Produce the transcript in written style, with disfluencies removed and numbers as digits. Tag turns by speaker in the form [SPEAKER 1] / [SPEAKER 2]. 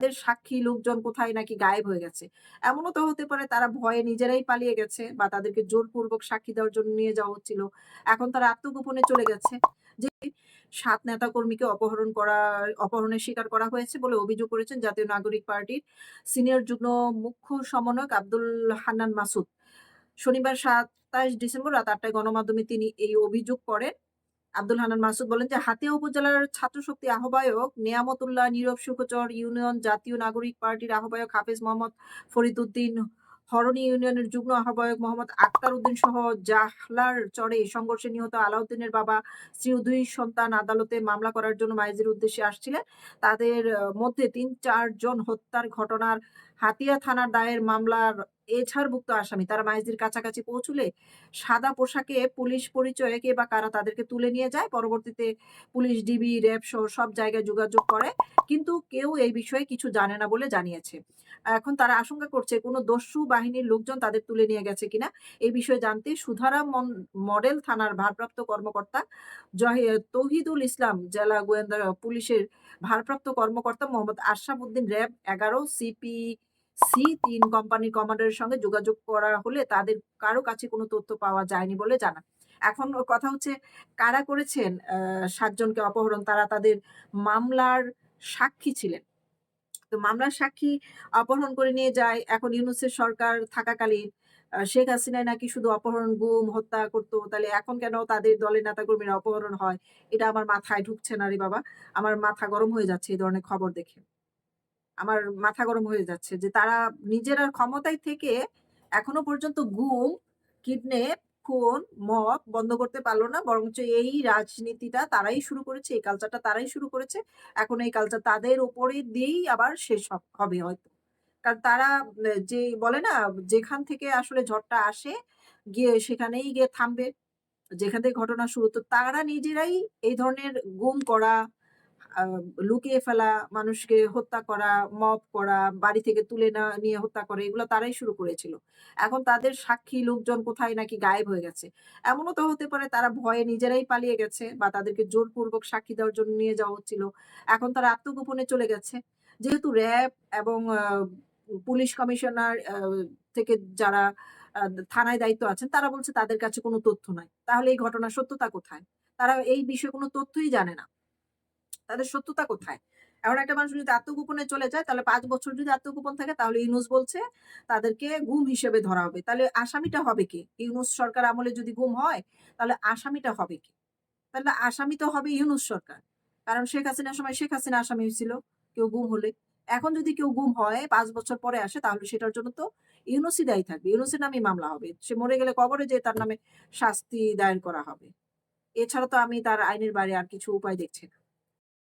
[SPEAKER 1] তাদের সাক্ষী লোকজন কোথায় নাকি গায়েব হয়ে গেছে। এমনও তো হতে পারে তারা ভয়ে নিজেরাই পালিয়ে গেছে বা তাদেরকে জোরপূর্বক সাক্ষী দেওয়ার জন্য নিয়ে যাওয়া হচ্ছিল। এখন তারা আত্মগোপনে চলে গেছে। যে ৭ নেতাকর্মীকে অপহরণের শিকার করা হয়েছে বলে অভিযোগ করেছেন জাতীয় নাগরিক পার্টির সিনিয়র যুগ্ম মুখ্য সমন্বয়ক আব্দুল হান্নান মাসুদ। শনিবার ২৭ ডিসেম্বর রাত ৮ টায় গণমাধ্যমে তিনি এই অভিযোগ করেন। আব্দুল হান্নান মাসুদ বলেন যে হাতিয়া উপজেলার ছাত্রশক্তি আহ্বায়ক নেয়ামতুল্লাহ নীরব সুখচর ইউনিয়ন জাতীয় নাগরিক পার্টির আহ্বায়ক হাফেজ মোহাম্মদ ফরিদউদ্দিন হরণী ইউনিয়নের যুগ্ম আহ্বায়ক মোহাম্মদ আক্তার উদ্দিন সহ জাহলার চরে সংঘর্ষে নিহত আলাউদ্দিনের বাবা স্ত্রী ও ২ সন্তান আদালতে মামলা করার জন্য মাইজের উদ্দেশ্যে আসছিলেন। তাদের মধ্যে ৩-৪ জন হত্যার ঘটনার হাতিয়া থানার দায়ের মামলার এছাড়ভুক্ত আসামি। তারা মাইজদির কাছাকাছি পৌঁছলে সাদা পোশাকে পুলিশ পরিচয়ে কে বা কারা তাদেরকে তুলে নিয়ে যায়। পরবর্তীতে পুলিশ, ডিবি, র‍্যাব সহ সব জায়গায় যোগাযোগ করে। কিন্তু কেউ এই বিষয়ে কিছু জানে না বলে জানিয়েছে। এখন তারা আশঙ্কা করছে কোন দস্যু বাহিনীর লোকজন তাদের তুলে নিয়ে গেছে কিনা। এই বিষয়ে জানতে সুধারাম মডেল থানার ভারপ্রাপ্ত কর্মকর্তা তৌহিদুল ইসলাম, জেলা গোয়েন্দা পুলিশের ভারপ্রাপ্ত কর্মকর্তা মোহাম্মদ আশরাফ উদ্দিন, র‍্যাব ১১ সি-৩ কোম্পানির কমান্ডারের সঙ্গে যোগাযোগ করা হলে তাদের কারো কাছে কোনো তথ্য পাওয়া যায়নি বলে জানান। এখন কথা হচ্ছে কারা করেছেন ৭ জনকে অপহরণ তারা তাদের মামলার সাক্ষী ছিলেন। তো মামলার সাক্ষী অপহরণ করে নিয়ে যায়। এখন ইউনূসের সরকার থাকাকালীন শেখ হাসিনাই নাকি শুধু অপহরণ, গুম, হত্যা করত। তাহলে এখন কেন তাদের দলের নেতাকর্মীরা অপহরণ হয়? এটা আমার মাথায় ঢুকছে না রে বাবা। আমার মাথা গরম হয়ে যাচ্ছে এই ধরনের খবর দেখে। আমার মাথা গরম হয়ে যাচ্ছে যে তারা নিজেরা ক্ষমতায় থেকে এখনো পর্যন্ত গুম, কিডন্যাপ, খুন, মব বন্ধ করতে পারল না। বরঞ্চ এই রাজনীতিটা তারাই শুরু করেছে, এই কালচারটা তারাই শুরু করেছে। এখন এই কালচার তাদের উপরে দিয়েই আবার শেষ হবে হয়তো। কারণ তারা যে বলে না যেখান থেকে আসলে ঝড়টা আসে গিয়ে সেখানেই গিয়ে থামবে। যেখান থেকে ঘটনা শুরু তো তারা নিজেরাই এই ধরনের গুম করা, আ লুকিয়ে ফেলা, মানুষকে হত্যা করা, মব করা, বাড়ি থেকে তুলে নিয়ে হত্যা করে এগুলো তারাই শুরু করেছিল। এখন তাদের সাক্ষী লোকজন কোথায় নাকি গায়েব হয়ে গেছে। এমনও তো হতে পারে তারা ভয়ে নিজেরাই পালিয়ে গেছে বা তাদেরকে জোরপূর্বক সাক্ষী দেওয়ার জন্য নিয়ে যাওয়া হচ্ছিল। এখন তারা আত্মগোপনে চলে গেছে। যেহেতু র‍্যাব এবং পুলিশ কমিশনার থেকে যারা আ থানায় দায়িত্ব আছেন তারা বলছে তাদের কাছে কোনো তথ্য নাই। তাহলে এই ঘটনার সত্যতা কোথায়? তারা এই বিষয়ে কোনো তথ্যই জানে না। তাদের সত্যতা কোথায়? এখন একটা মানুষ যদি আত্মগোপনে চলে যায় তাহলে ৫ বছর যদি আত্মগোপন থাকে তাহলে ইউনূস বলছে তাদেরকে গুম হিসেবে ধরা হবে। তাহলে আসামিটা হবে কে? ইউনূস সরকার আমলে যদি গুম হয় তাহলে আসামিটা হবে কে? তাহলে আসামি তো হবে ইউনূস সরকার। কারণ শেখ হাসিনার সময় শেখ হাসিনা আসামি হয়েছিল কেউ গুম হলে। এখন যদি কেউ গুম হয় ৫ বছর পরে আসে তাহলে সেটার জন্য তো ইউনূসই দায়ী থাকবে। ইউনূসের নামেই মামলা হবে। সে মরে গেলে কবরে যেয়ে তার নামে শাস্তি দায়ের করা হবে। এছাড়া তো আমি তার আইনের বাইরে আর কিছু উপায় দেখছি না।